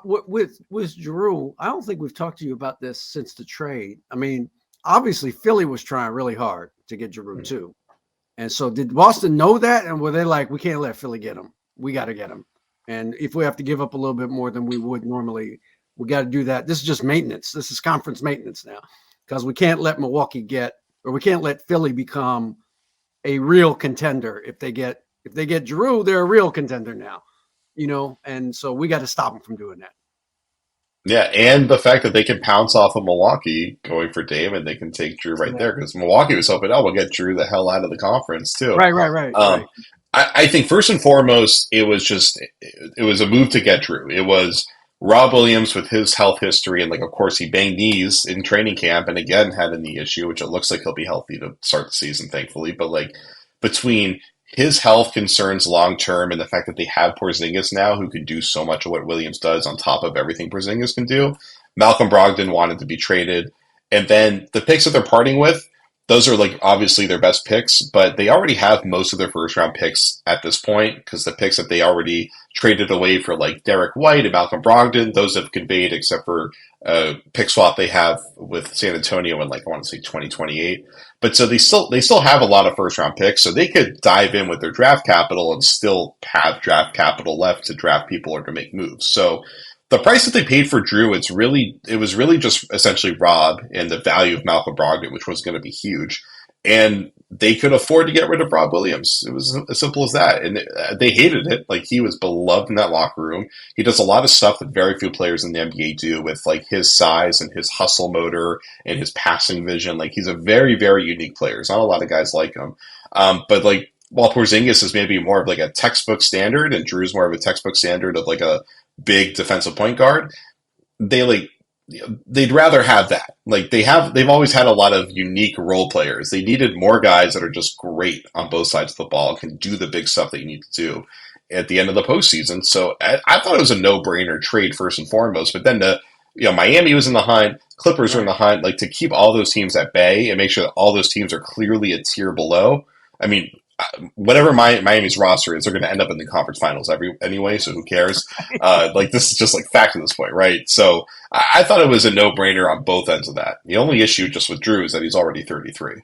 with Jrue, I don't think we've talked to you about this since the trade. I mean, obviously Philly was trying really hard to get Jrue too, and so did Boston know that, and were they like, we can't let Philly get him, we got to get him, and if we have to give up a little bit more than we would normally, we got to do that. This is just maintenance. This is conference maintenance now, because we can't let Milwaukee get, or we can't let Philly become a real contender. If they get Jrue, they're a real contender now, and so we got to stop them from doing that. Yeah, and the fact that they can pounce off of Milwaukee going for Dame and they can take Jrue right Yeah. there because Milwaukee was hoping, oh, we'll get Jrue the hell out of the conference too. Right, right, right, Um, right. I think first and foremost, it was a move to get Jrue. It was Rob Williams with his health history and like of course he banged knees in training camp and again had a knee issue, which it looks like he'll be healthy to start the season, thankfully. But like between his health concerns long term and the fact that they have Porzingis now who can do so much of what Williams does on top of everything Porzingis can do, Malcolm Brogdon wanted to be traded. And then the picks that they're parting with, those are like obviously their best picks, but they already have most of their first round picks at this point because the picks that they already traded away for like Derek White and Malcolm Brogdon, those have conveyed except for pick swap they have with San Antonio in like I want to say 2028. But so they still have a lot of first round picks, so they could dive in with their draft capital and still have draft capital left to draft people or to make moves. So the price that they paid for Jrue, it was really just essentially Rob and the value of Malcolm Brogdon, which was going to be huge. And they could afford to get rid of Rob Williams. It was as simple as that. And they hated it. Like he was beloved in that locker room. He does a lot of stuff that very few players in the NBA do with like his size and his hustle motor and his passing vision. Like he's a very, very unique player. There's not a lot of guys like him. But like while Porzingis is maybe more of like a textbook standard and Drew's more of a textbook standard of like a big defensive point guard, they like they'd rather have that. Like they've always had a lot of unique role players. They needed more guys that are just great on both sides of the ball and can do the big stuff that you need to do at the end of the postseason. So I thought it was a no-brainer trade first and foremost. But then Miami was in the hunt, Clippers were in Right. the hunt. Like to keep all those teams at bay and make sure that all those teams are clearly a tier below. I mean, whatever Miami's roster is, they're going to end up in the conference finals anyway. So who cares? Like this is just like fact at this point, right? So I thought it was a no-brainer on both ends of that. The only issue just with Jrue is that he's already 33.